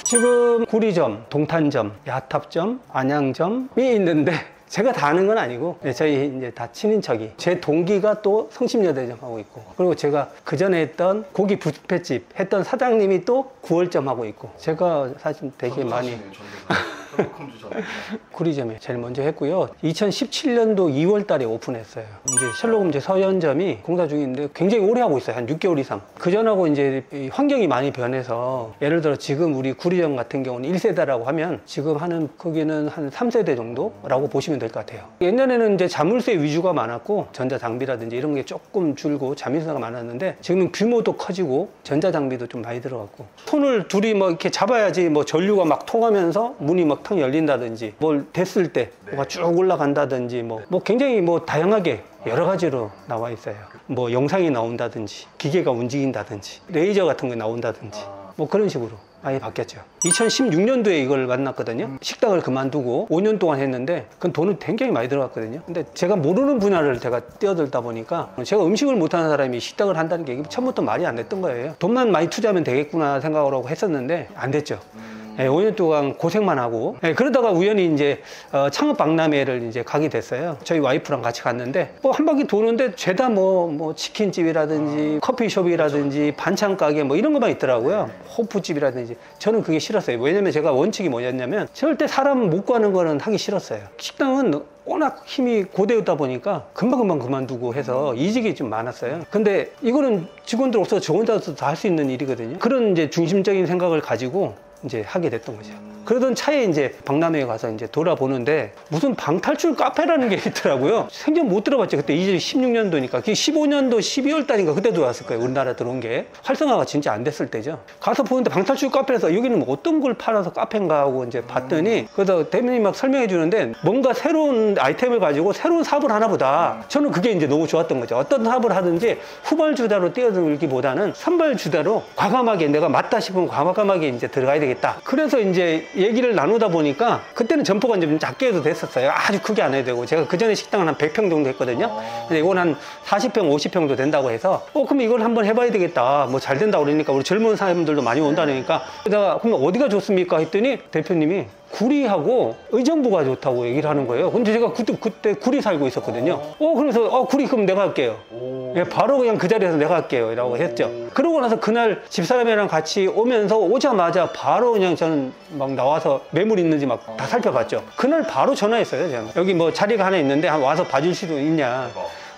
지금 구리점, 동탄점, 야탑점, 안양점이 있는데 제가 다 아는 건 아니고 저희 이제 다 친인척이, 제 동기가 또 성심여대점 하고 있고, 그리고 제가 그 전에 했던 고기 뷔페집 했던 사장님이 또 9월점 하고 있고, 제가 사실 되게 많이 구리점에 제일 먼저 했고요. 2017년도 2월 달에 오픈했어요. 이제 셜록 이제 서현점이 공사 중인데 굉장히 오래 하고 있어요. 한 6개월 이상. 그전하고 이제 환경이 많이 변해서, 예를 들어 지금 우리 구리점 같은 경우는 1세대라고 하면 지금 하는 거기는 한 3세대 정도라고 보시면 될 것 같아요. 옛날에는 이제 자물쇠 위주가 많았고 전자장비라든지 이런 게 조금 줄고 자물쇠가 많았는데, 지금은 규모도 커지고 전자장비도 좀 많이 들어갔고, 손을 둘이 뭐 이렇게 잡아야지 뭐 전류가 막 통하면서 문이 막 텅 열린다든지, 뭘 댔을 때 뭐가 쭉 올라간다든지, 뭐 굉장히 뭐 다양하게 여러 가지로 나와 있어요. 뭐 영상이 나온다든지, 기계가 움직인다든지, 레이저 같은 거 나온다든지, 뭐 그런 식으로 많이 바뀌었죠. 2016년도에 이걸 만났거든요. 식당을 그만두고 5년 동안 했는데 그 돈은 굉장히 많이 들어갔거든요. 근데 제가 모르는 분야를 제가 뛰어들다 보니까, 제가 음식을 못하는 사람이 식당을 한다는 게 처음부터 말이 안 됐던 거예요. 돈만 많이 투자하면 되겠구나 생각을 하고 했었는데 안 됐죠. 5년 동안 고생만 하고, 그러다가 우연히 이제 창업 박람회를 이제 가게 됐어요. 저희 와이프랑 같이 갔는데 뭐 한 바퀴 도는데 죄다 뭐 치킨집이라든지 커피숍이라든지 반찬 가게 뭐 이런 것만 있더라고요. 호프집이라든지. 저는 그게 싫었어요. 왜냐면 제가 원칙이 뭐였냐면 절대 사람 못 구하는 거는 하기 싫었어요. 식당은 워낙 힘이 고되었다 보니까 금방금방 그만두고 해서 이직이 좀 많았어요. 근데 이거는 직원들 없어서 저 혼자서 다 할 수 있는 일이거든요. 그런 이제 중심적인 생각을 가지고 이제 하게 됐던 거죠. 그러던 차에 이제 박람회에 가서 이제 돌아보는데 무슨 방탈출 카페라는 게 있더라고요. 생전 못 들어봤죠. 그때 2016년도니까. 그게 15년도 12월 달인가 그때 들어왔을 거예요. 우리나라 들어온 게. 활성화가 진짜 안 됐을 때죠. 가서 보는데 방탈출 카페에서 여기는 뭐 어떤 걸 팔아서 카페인가 하고 이제 봤더니, 그래서 대표님이 막 설명해 주는데 뭔가 새로운 아이템을 가지고 새로운 사업을 하나 보다. 저는 그게 이제 너무 좋았던 거죠. 어떤 사업을 하든지 후발주자로 뛰어들기보다는 선발주자로 과감하게, 내가 맞다 싶으면 과감하게 이제 들어가야 되겠다. 그래서 이제 얘기를 나누다 보니까, 그때는 점포가 이제 좀 작게 해도 됐었어요. 아주 크게 안 해도 되고. 제가 그 전에 식당은 한 100평 정도 했거든요. 근데 이건 한 40평, 50평도 된다고 해서, 그럼 이걸 한번 해봐야 되겠다. 뭐 잘 된다고 그러니까, 우리 젊은 사람들도 많이 온다니까. 그러다가 그럼 어디가 좋습니까? 했더니 대표님이 구리하고 의정부가 좋다고 얘기를 하는 거예요. 근데 제가 그때 구리 살고 있었거든요. 그래서 구리 그럼 내가 할게요. 예, 바로 그냥 그 자리에서 내가 할게요 라고 했죠. 그러고 나서 그날 집사람이랑 같이 오면서 오자마자 바로 그냥 저는 막 나와서 매물 있는지 막 다 살펴봤죠. 그날 바로 전화했어요. 제가 여기 뭐 자리가 하나 있는데 와서 봐줄 수도 있냐.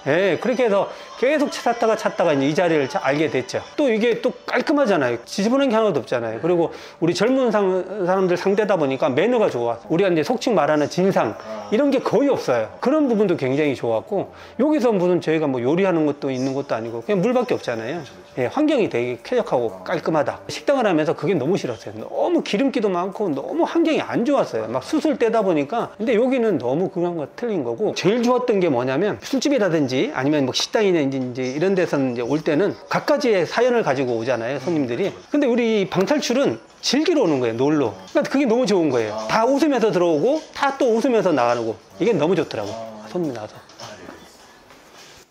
예, 그렇게 해서 계속 찾다가 이제 이 자리를 알게 됐죠. 또 이게 또 깔끔하잖아요. 지저분한 게 하나도 없잖아요. 그리고 우리 젊은 사람들 상대다 보니까 매너가 좋아. 우리가 이제 속칭 말하는 진상 이런 게 거의 없어요. 그런 부분도 굉장히 좋았고, 여기서 무슨 저희가 뭐 요리하는 것도 있는 것도 아니고 그냥 물밖에 없잖아요. 예, 환경이 되게 쾌적하고 깔끔하다. 식당을 하면서 그게 너무 싫었어요. 너무 기름기도 많고 너무 환경이 안 좋았어요. 막 수술 떼다 보니까. 근데 여기는 너무 그런 거 틀린 거고, 제일 좋았던 게 뭐냐면 술집이라든지 아니면 뭐 식당이나 이제 이런 데서는 이제 올 때는 각가지의 사연을 가지고 오잖아요, 손님들이. 근데 우리 방탈출은 즐기러 오는 거예요, 놀러. 그러니까 그게 너무 좋은 거예요. 다 웃으면서 들어오고 다 또 웃으면서 나가고, 이게 너무 좋더라고, 손님 나와서.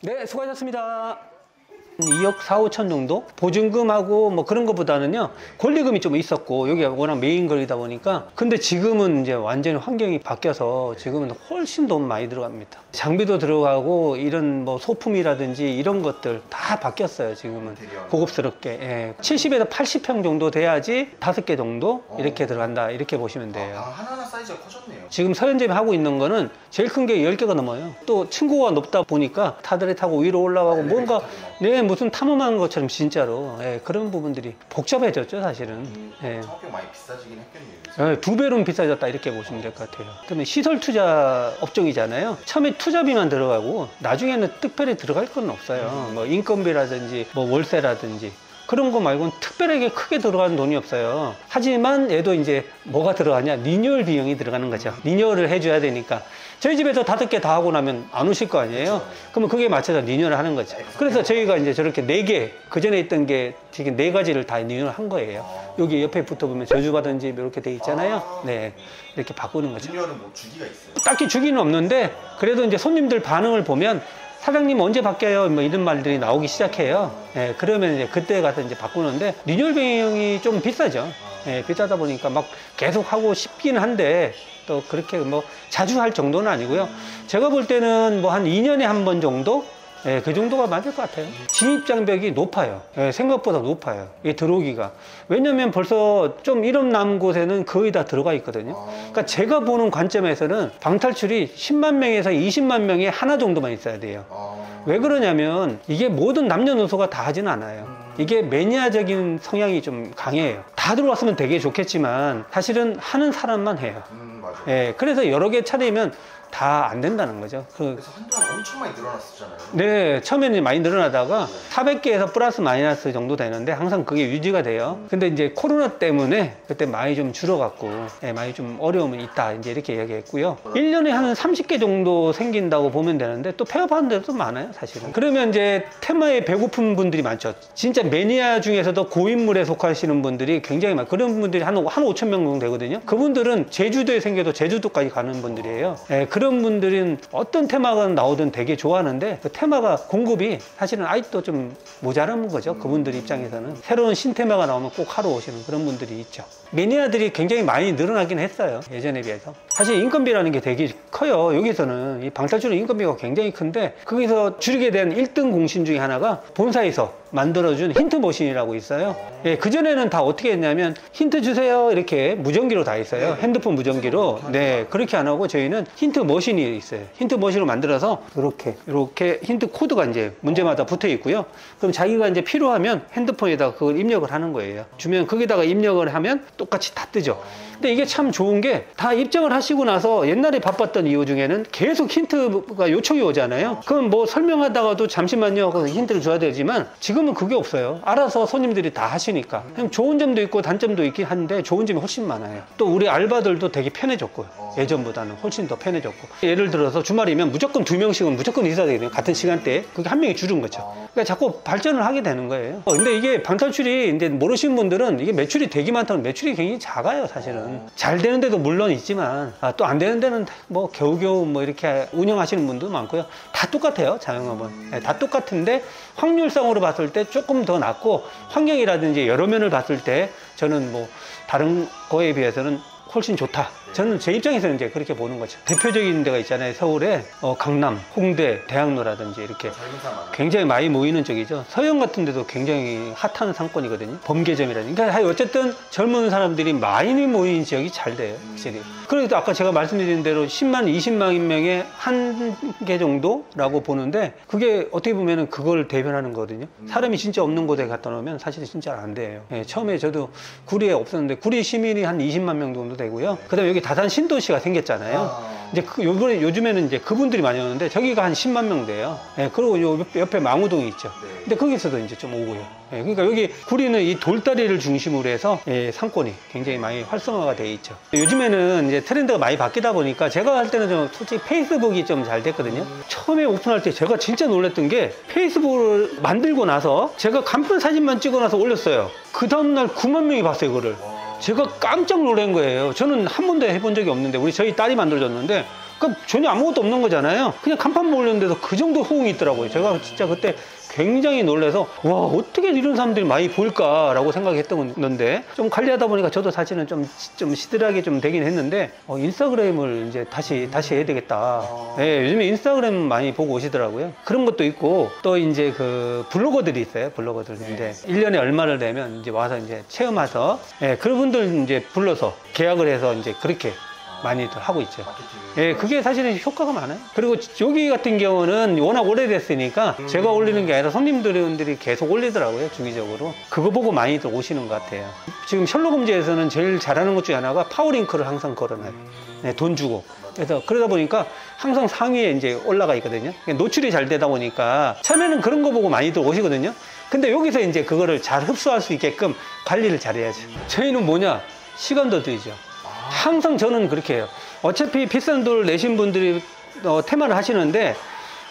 네, 수고하셨습니다. 2억 4, 5천 정도? 보증금하고 뭐 그런 것보다는요, 권리금이 좀 있었고, 여기가 워낙 메인 거리다 보니까. 근데 지금은 이제 완전히 환경이 바뀌어서 지금은 훨씬 돈 많이 들어갑니다. 장비도 들어가고, 이런 뭐 소품이라든지 이런 것들 다 바뀌었어요, 지금은. 고급스럽게. 예. 70에서 80평 정도 돼야지 5개 정도 이렇게 들어간다, 이렇게 보시면 돼요. 하나하나 사이즈가 커졌네요. 지금 서현점이 하고 있는 거는 제일 큰 게 10개가 넘어요. 또 층고가 높다 보니까 타들에 타고 위로 올라가고 뭔가, 네, 무슨 탐험하는 것처럼 진짜로. 예, 그런 부분들이 복잡해졌죠, 사실은. 예. 창업비가 많이 비싸지긴 했겠네요. 예, 2배로는 비싸졌다, 이렇게 보시면 될 것 같아요. 그러면 시설 투자 업종이잖아요. 처음에 투자비만 들어가고 나중에는 특별히 들어갈 건 없어요. 뭐 인건비라든지 뭐 월세라든지 그런 거 말고는 특별하게 크게 들어가는 돈이 없어요. 하지만 얘도 이제 뭐가 들어가냐, 리뉴얼 비용이 들어가는 거죠. 리뉴얼을 해줘야 되니까. 저희 집에서 5개 다 하고 나면 안 오실 거 아니에요. 그러면 그게 맞춰서 리뉴얼을 하는 거죠. 그래서 저희가 이제 저렇게 4개, 그 전에 있던 게 지금 4가지를 다 리뉴얼 한 거예요. 여기 옆에 붙어보면 저주받은 집 이렇게 돼 있잖아요. 네, 이렇게 바꾸는 거죠. 리뉴얼은 뭐 주기가 있어요? 딱히 주기는 없는데, 그래도 이제 손님들 반응을 보면 사장님 언제 바뀌어요? 뭐 이런 말들이 나오기 시작해요. 예, 그러면 이제 그때 가서 이제 바꾸는데, 리뉴얼 비용이 좀 비싸죠. 예, 비싸다 보니까 막 계속 하고 싶긴 한데 또 그렇게 뭐 자주 할 정도는 아니고요. 제가 볼 때는 뭐 한 2년에 한 번 정도? 예, 그 정도가 맞을 것 같아요. 진입장벽이 높아요. 예, 생각보다 높아요. 이 들어오기가. 왜냐면 벌써 좀 이름 남은 곳에는 거의 다 들어가 있거든요. 그러니까 제가 보는 관점에서는 방탈출이 10만 명에서 20만 명에 하나 정도만 있어야 돼요. 왜 그러냐면 이게 모든 남녀노소가 다 하진 않아요. 이게 매니아적인 성향이 좀 강해요. 다 들어왔으면 되게 좋겠지만 사실은 하는 사람만 해요. 맞아요. 예, 그래서 여러 개 차리면 다 안 된다는 거죠. 그래서 한동안 엄청 많이 늘어났었잖아요. 네, 처음에는 많이 늘어나다가 400개에서 플러스 마이너스 정도 되는데 항상 그게 유지가 돼요. 근데 이제 코로나 때문에 그때 많이 좀 줄어갔고, 예, 많이 좀 어려움은 있다. 이제 이렇게 이야기했고요. 1년에 한 30개 정도 생긴다고 보면 되는데 또 폐업하는 데도 많아요, 사실은. 그러면 이제 테마에 배고픈 분들이 많죠. 진짜 매니아 중에서도 고인물에 속하시는 분들이 굉장히 많아요. 그런 분들이 한 5천 명 정도 되거든요. 그분들은 제주도에 생겨도 제주도까지 가는 분들이에요. 예, 그런 분들은 어떤 테마가 나오든 되게 좋아하는데 그 테마가 공급이 사실은 아직도 좀 모자란 거죠. 그분들 입장에서는 새로운 신테마가 나오면 꼭 하러 오시는 그런 분들이 있죠. 매니아들이 굉장히 많이 늘어나긴 했어요. 예전에 비해서. 사실 인건비라는 게 되게 커요. 여기서는 이 방탈출은 인건비가 굉장히 큰데 거기서 줄이게 된 1등 공신 중에 하나가 본사에서 만들어준 힌트 머신이라고 있어요. 예, 그전에는 다 어떻게 했냐면 힌트 주세요 이렇게 무전기로 다 했어요. 핸드폰 무전기로. 네, 그렇게 안 하고 저희는 힌트 머신이 있어요. 힌트 머신으로 만들어서 이렇게 힌트 코드가 이제 문제마다 붙어 있고요. 그럼 자기가 이제 필요하면 핸드폰에다가 그걸 입력을 하는 거예요. 주면 거기다가 입력을 하면 똑같이 다 뜨죠. 근데 이게 참 좋은 게 다 입장을 하시고 나서 옛날에 바빴던 이유 중에는 계속 힌트가 요청이 오잖아요. 그럼 뭐 설명하다가도 잠시만요 하고 힌트를 줘야 되지만 지금은 그게 없어요. 알아서 손님들이 다 하시니까. 그냥 좋은 점도 있고 단점도 있긴 한데 좋은 점이 훨씬 많아요. 또 우리 알바들도 되게 편해졌고요. 예전보다는 훨씬 더 편해졌고. 예를 들어서 주말이면 무조건 2명씩은 무조건 있어야 되거든요. 같은 시간대에. 그게 한 명이 줄은 거죠. 그러니까 자꾸 발전을 하게 되는 거예요. 근데 이게 방탈출이 이제 모르시는 분들은 이게 매출이 되게 많다면 매출이 굉장히 작아요, 사실은. 잘 되는 데도 물론 있지만 또 안 되는 데는 뭐 겨우겨우 뭐 이렇게 운영하시는 분도 많고요. 다 똑같아요, 자영업은. 네, 다 똑같은데 확률상으로 봤을 때 조금 더 낫고 환경이라든지 여러 면을 봤을 때 저는 뭐 다른 거에 비해서는 훨씬 좋다. 저는 제 입장에서는 이제 그렇게 보는 거죠. 대표적인 데가 있잖아요. 서울에 강남, 홍대, 대학로라든지 이렇게 굉장히 많이 모이는 쪽이죠. 서영 같은 데도 굉장히 핫한 상권이거든요. 범계점이라든지. 그러니까 어쨌든 젊은 사람들이 많이 모이는 지역이 잘 돼요. 확실히. 그래도 아까 제가 말씀드린 대로 10만, 20만 명에 한 개 정도라고 보는데 그게 어떻게 보면 그걸 대변하는 거거든요. 사람이 진짜 없는 곳에 갖다 놓으면 사실 진짜 안 돼요. 예, 처음에 저도 구리에 없었는데 구리 시민이 한 20만 명 정도 되고요. 그 다음에 여기 다산 신도시가 생겼잖아요. 이제 요즘에는 이제 그분들이 많이 오는데 저기가 한 10만 명 돼요. 예, 그리고 요 옆에 망우동이 있죠. 근데 거기서도 이제 좀 오고요. 예, 그러니까 여기 구리는 이 돌다리를 중심으로 해서 예, 상권이 굉장히 많이 활성화가 되어 있죠. 요즘에는 이제 트렌드가 많이 바뀌다 보니까 제가 할 때는 좀 솔직히 페이스북이 좀 잘 됐거든요. 처음에 오픈할 때 제가 진짜 놀랐던 게 페이스북을 만들고 나서 제가 간편 사진만 찍어 놔서 올렸어요. 그 다음날 9만 명이 봤어요, 그거를. 제가 깜짝 놀란 거예요. 저는 한 번도 해본 적이 없는데 저희 딸이 만들어줬는데 그러니까 전혀 아무것도 없는 거잖아요. 그냥 간판만 올렸는데도 그 정도 호응이 있더라고요. 제가 진짜 그때 굉장히 놀라서 와, 어떻게 이런 사람들이 많이 볼까라고 생각했던 건데 좀 관리하다 보니까 저도 사실은 좀 시들하게 좀 되긴 했는데 인스타그램을 이제 다시 해야 되겠다. 네, 요즘에 인스타그램 많이 보고 오시더라고요. 그런 것도 있고 또 이제 그 블로거들이 있어요. 블로거들 이제 1년에 얼마를 내면 이제 와서 이제 체험해서 그분들 이제 불러서 계약을 해서 이제 그렇게 많이들 하고 있죠. 예, 그게 사실은 효과가 많아요. 그리고 여기 같은 경우는 워낙 오래됐으니까 제가 올리는 게 아니라 손님들이 계속 올리더라고요, 주기적으로. 그거 보고 많이들 오시는 것 같아요. 지금 셜록홈즈에서는 제일 잘하는 것 중에 하나가 파워링크를 항상 걸어놔요. 네, 돈 주고. 그래서 그러다 보니까 항상 상위에 이제 올라가 있거든요. 노출이 잘 되다 보니까 처음에는 그런 거 보고 많이들 오시거든요. 근데 여기서 이제 그거를 잘 흡수할 수 있게끔 관리를 잘해야죠. 저희는 뭐냐? 시간도 들이죠. 항상 저는 그렇게 해요. 어차피 비싼 돈을 내신 분들이 테마를 하시는데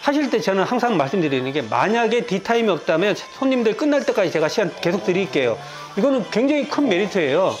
하실 때 저는 항상 말씀드리는 게 만약에 뒷타임이 없다면 손님들 끝날 때까지 제가 시간 계속 드릴게요. 이거는 굉장히 큰 메리트예요.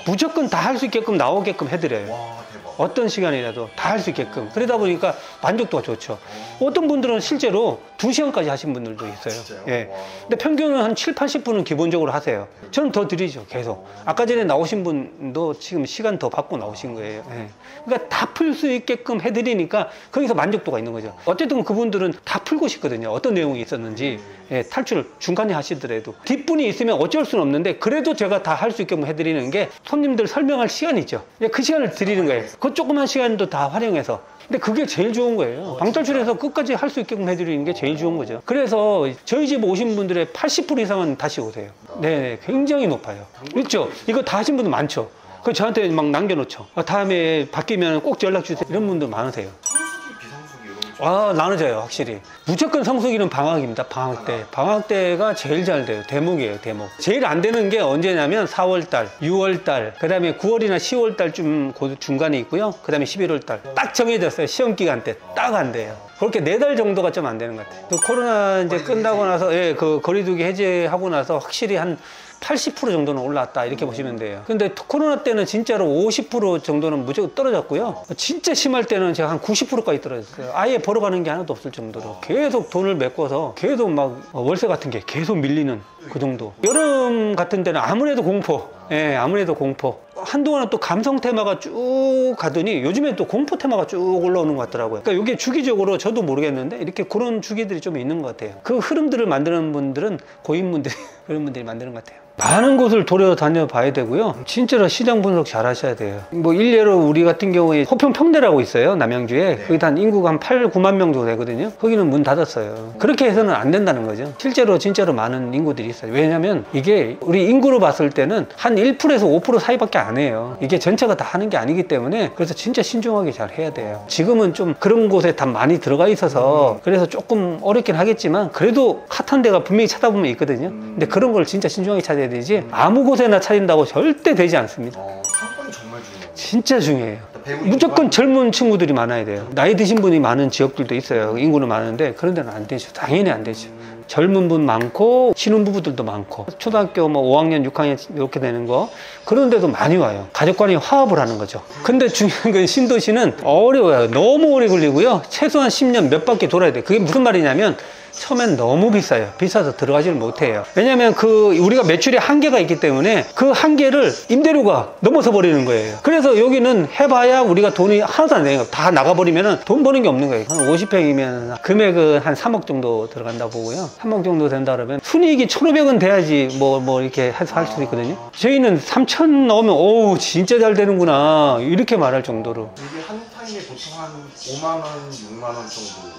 무조건 다 할 수 있게끔 나오게끔 해드려요. 어떤 시간이라도 다 할 수 있게끔. 그러다 보니까 만족도가 좋죠. 어떤 분들은 실제로 2시간까지 하신 분들도 있어요. 진짜요? 예. 와. 근데 평균은 한 7, 80분은 기본적으로 하세요. 저는 더 드리죠, 계속. 아까 전에 나오신 분도 지금 시간 더 받고 나오신 거예요. 예. 그러니까 다 풀 수 있게끔 해드리니까 거기서 만족도가 있는 거죠. 어쨌든 그분들은 다 풀고 싶거든요. 어떤 내용이 있었는지. 예, 탈출을 중간에 하시더라도. 뒷분이 있으면 어쩔 수는 없는데 그래도 제가 다 할 수 있게끔 해드리는 게 손님들 설명할 시간이 있죠. 그 시간을 드리는 거예요. 그 조그만 시간도 다 활용해서. 근데 그게 제일 좋은 거예요. 방탈출해서 끝까지 할 수 있게끔 해드리는 게 제일 좋은 거죠. 그래서 저희 집 오신 분들의 80% 이상은 다시 오세요. 네, 굉장히 높아요. 있죠? 이거 다 하신 분들 많죠? 그 저한테 막 남겨놓죠. 다음에 바뀌면 꼭 연락 주세요. 이런 분들 많으세요. 성수기, 비성수기 이런 거 나눠져요, 확실히. 무조건 성수기는 방학입니다, 방학 때. 방학 때가 제일 잘 돼요. 대목이에요, 대목. 제일 안 되는 게 언제냐면 4월달, 6월달, 그 다음에 9월이나 10월달쯤 그 중간에 있고요. 그 다음에 11월달. 딱 정해졌어요, 시험기간 때. 딱 안 돼요. 그렇게 4달 정도가 좀 안 되는 것 같아요. 그 코로나 이제 끝나고 나서, 예, 그 거리두기 해제하고 나서 확실히 한 80% 정도는 올랐다 이렇게 보시면 돼요. 근데 코로나 때는 진짜로 50% 정도는 무조건 떨어졌고요. 진짜 심할 때는 제가 한 90%까지 떨어졌어요. 아예 벌어가는 게 하나도 없을 정도로 계속 돈을 메꿔서 계속 막 월세 같은 게 계속 밀리는 그 정도. 여름 같은 때는 아무래도 공포. 예, 아무래도 공포. 한동안은 또 감성 테마가 쭉 가더니 요즘엔 또 공포 테마가 쭉 올라오는 것 같더라고요. 그러니까 이게 주기적으로 저도 모르겠는데 이렇게 그런 주기들이 좀 있는 것 같아요. 그 흐름들을 만드는 분들은 고인분들이 그런 분들이 만드는 것 같아요. 많은 곳을 돌아다녀 봐야 되고요. 진짜로 시장 분석 잘 하셔야 돼요. 뭐 일례로 우리 같은 경우에 호평 평대라고 있어요, 남양주에. 거기 한 인구가 한 8, 9만 명 정도 되거든요. 거기는 문 닫았어요. 그렇게 해서는 안 된다는 거죠. 실제로 진짜로 많은 인구들이 있어요. 왜냐면 이게 우리 인구로 봤을 때는 한 1%에서 5% 사이밖에 안 해요. 이게 전체가 다 하는 게 아니기 때문에 그래서 진짜 신중하게 잘 해야 돼요. 지금은 좀 그런 곳에 다 많이 들어가 있어서 그래서 조금 어렵긴 하겠지만 그래도 핫한 데가 분명히 찾아보면 있거든요. 근데 그런 걸 진짜 신중하게 찾아야 되지 아무 곳에나 차린다고 절대 되지 않습니다. 상권이 정말 중요해요. 진짜 중요해요. 무조건 젊은 친구들이 많아야 돼요. 나이 드신 분이 많은 지역들도 있어요. 인구는 많은데 그런 데는 안 되죠. 당연히 안 되죠. 젊은 분 많고 신혼부부들도 많고 초등학교 뭐 5학년 6학년 이렇게 되는 거 그런 데도 많이 와요. 가족 간이 화합을 하는 거죠. 근데 중요한 건 신도시는 어려워요. 너무 오래 걸리고요. 최소한 10년 몇 바퀴 돌아야 돼요. 그게 무슨 말이냐면 처음엔 너무 비싸요. 비싸서 들어가지를 못해요. 왜냐면 우리가 매출의 한계가 있기 때문에 그 한계를 임대료가 넘어서 버리는 거예요. 그래서 여기는 해봐야 우리가 돈이 하나도 안 되는 거예요. 다 나가버리면 돈 버는 게 없는 거예요. 한 50평이면 금액은 한 3억 정도 들어간다 보고요. 3억 정도 된다 그러면 순이익이 1,500원 돼야지 뭐 이렇게 해서 할 수 있거든요. 저희는 3천 넣으면 오 진짜 잘 되는구나 이렇게 말할 정도로. 이게 한 타임에 보통 한 5만 원, 6만 원 정도.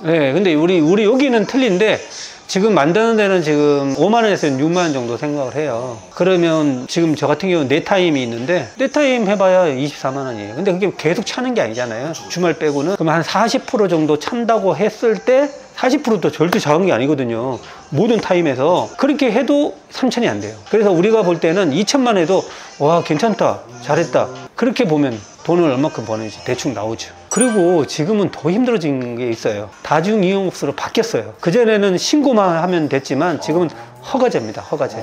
네, 근데 우리 여기는 틀린데 지금 만드는 데는 지금 5만 원에서 6만 원 정도 생각을 해요. 그러면 지금 저 같은 경우는 4타임이 있는데 4타임 해봐야 24만 원이에요. 근데 그게 계속 차는 게 아니잖아요. 주말 빼고는. 그럼 한 40% 정도 찬다고 했을 때 40%도 절대 작은 게 아니거든요. 모든 타임에서. 그렇게 해도 3천이 안 돼요. 그래서 우리가 볼 때는 2천만 해도 와 괜찮다 잘했다 그렇게 보면 돈을 얼마큼 버는지 대충 나오죠. 그리고 지금은 더 힘들어진 게 있어요. 다중이용업소로 바뀌었어요. 그전에는 신고만 하면 됐지만 지금은 허가제입니다. 허가제.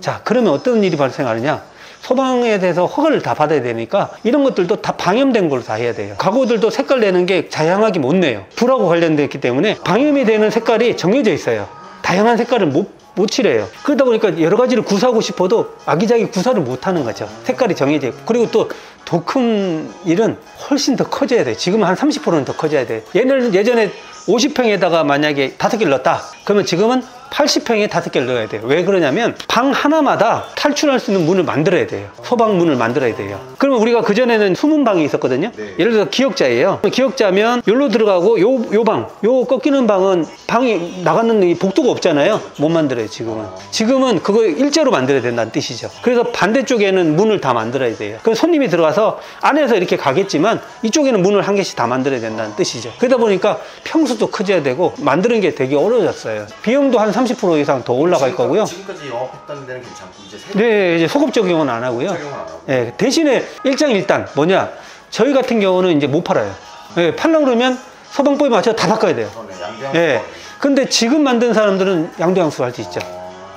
자, 그러면 어떤 일이 발생하느냐? 소방에 대해서 허가를 다 받아야 되니까 이런 것들도 다 방염된 걸로 다 해야 돼요. 가구들도 색깔 내는 게 다양하게 못 내요. 불하고 관련되어 있기 때문에 방염이 되는 색깔이 정해져 있어요. 다양한 색깔을 못 칠해요. 그러다 보니까 여러 가지를 구사하고 싶어도 아기자기 구사를 못 하는 거죠. 색깔이 정해져 있고. 그리고 또 더 큰 일은 훨씬 더 커져야 돼요. 지금은 한 30%는 더 커져야 돼요. 예전에 50평에다가 만약에 5개를 넣었다. 그러면 지금은 80평에 5개를 넣어야 돼요. 왜 그러냐면 방 하나마다 탈출할 수 있는 문을 만들어야 돼요. 소방문을 만들어야 돼요. 그러면 우리가 그전에는 숨은 방이 있었거든요. 네. 예를 들어서 기역자예요. 기역자면 여기로 들어가고 요 꺾이는 방은 방이 나가는 이 복도가 없잖아요. 못 만들어요. 지금은 그거 일자로 만들어야 된다는 뜻이죠. 그래서 반대쪽에는 문을 다 만들어야 돼요. 그럼 손님이 들어가서 안에서 이렇게 가겠지만 이쪽에는 문을 한 개씩 다 만들어야 된다는 뜻이죠. 그러다 보니까 평수도 커져야 되고 만드는 게 되게 어려워졌어요. 비용도 한 30% 이상 더 올라갈 거고요. 지금까지 영업했던 데는 괜찮고 이제 네, 이제 소급 적용은 안 하고요. 적용은 안 하고. 네, 대신에 일장일단 뭐냐? 저희 같은 경우는 이제 못 팔아요. 네, 팔려고 그러면 소방법에 맞춰 다 바꿔야 돼요. 양대양. 네, 근데 지금 만든 사람들은 양도양수 할 수 있죠.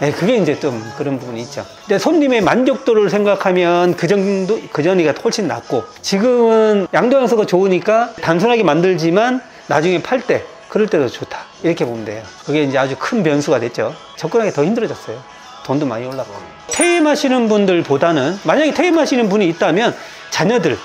네, 그게 이제 좀 그런 부분이 있죠. 근데 손님의 만족도를 생각하면 그 전이가 훨씬 낫고 지금은 양도양수가 좋으니까 단순하게 만들지만 나중에 팔 때 그럴 때도 좋다. 이렇게 보면 돼요. 그게 이제 아주 큰 변수가 됐죠. 접근하기 더 힘들어졌어요. 돈도 많이 올랐고. 퇴임하시는 분들보다는 만약에 퇴임하시는 분이 있다면 자녀들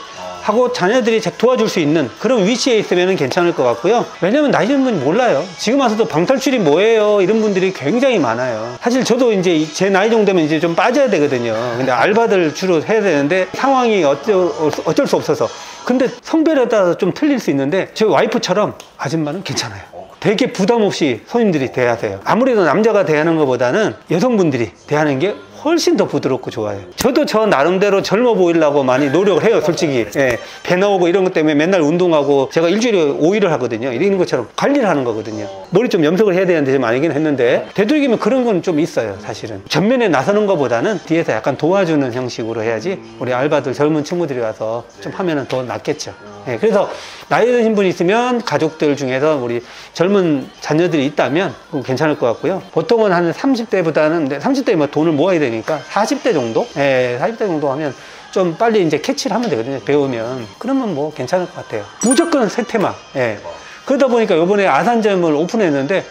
하고 자녀들이 도와줄 수 있는 그런 위치에 있으면 괜찮을 것 같고요. 왜냐면 나이 드는 분이 몰라요. 지금 와서도 방탈출이 뭐예요? 이런 분들이 굉장히 많아요. 사실 저도 이제 제 나이 정도 되면 이제 좀 빠져야 되거든요. 근데 알바들 주로 해야 되는데 상황이 어쩔 수 없어서. 근데 성별에 따라서 좀 틀릴 수 있는데 제 와이프처럼 아줌마는 괜찮아요. 되게 부담 없이 손님들이 대하세요. 아무래도 남자가 대하는 것보다는 여성분들이 대하는 게 훨씬 더 부드럽고 좋아요. 저도 저 나름대로 젊어 보이려고 많이 노력을 해요, 솔직히. 예, 배 나오고 이런 것 때문에 맨날 운동하고 제가 일주일에 5일을 하거든요. 이런 것처럼 관리를 하는 거거든요. 머리 좀 염색을 해야 되는데 좀 아니긴 했는데 되도록이면 그런 건 좀 있어요, 사실은. 전면에 나서는 것보다는 뒤에서 약간 도와주는 형식으로 해야지 우리 알바들 젊은 친구들이 와서 좀 하면은 더 낫겠죠. 예, 그래서 나이 드신 분이 있으면 가족들 중에서 우리 젊은 자녀들이 있다면 괜찮을 것 같고요. 보통은 한 30대보다는 30대에 뭐 돈을 모아야 되니까 40대 정도? 예, 40대 정도 하면 좀 빨리 이제 캐치를 하면 되거든요. 배우면. 그러면 뭐 괜찮을 것 같아요. 무조건 새 테마. 예. 그러다 보니까 이번에 아산점을 오픈했는데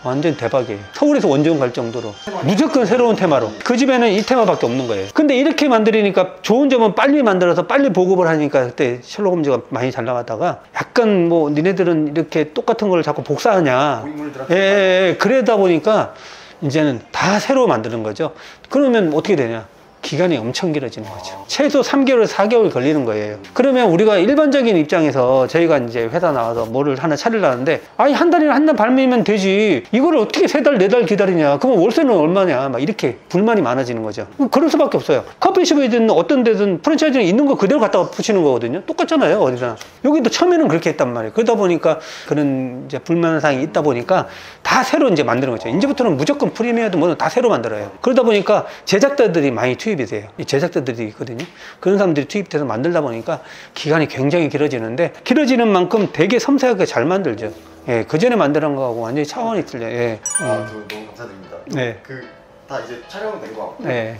완전 대박이에요. 서울에서 원정 갈 정도로 무조건 새로운 테마로. 그 집에는 이 테마밖에 없는 거예요. 근데 이렇게 만들으니까 좋은 점은 빨리 만들어서 빨리 보급을 하니까 그때 셜록 홈즈가 많이 잘 나가다가 약간 뭐 니네들은 이렇게 똑같은 걸 자꾸 복사하냐. 예, 그러다 보니까 이제는 다 새로 만드는 거죠. 그러면 어떻게 되냐? 기간이 엄청 길어지는 거죠. 최소 3개월, 4개월 걸리는 거예요. 그러면 우리가 일반적인 입장에서 저희가 이제 회사 나와서 뭐를 하나 차리려는데 아니 한 달이나 한 달 발매면 되지. 이걸 어떻게 3달, 4달 기다리냐. 그러면 월세는 얼마냐. 막 이렇게 불만이 많아지는 거죠. 그럴 수밖에 없어요. 커피숍이든 어떤 데든 프랜차이즈는 있는 거 그대로 갖다가 붙이는 거거든요. 똑같잖아요. 어디나. 여기도 처음에는 그렇게 했단 말이에요. 그러다 보니까 그런 이제 불만사항이 있다 보니까 다 새로 이제 만드는 거죠. 이제부터는 무조건 프리미어도 뭐든 다 새로 만들어요. 그러다 보니까 제작자들이 많이 투입이 돼요. 이 제작자들이 있거든요. 그런 사람들이 투입돼서 만들다 보니까 기간이 굉장히 길어지는데 길어지는 만큼 되게 섬세하게 잘 만들죠. 예, 그 전에 만드는 거하고 완전히 차원이 틀려요. 예. 너무 감사드립니다. 네. 다 이제 촬영은 된 거 같고. 네.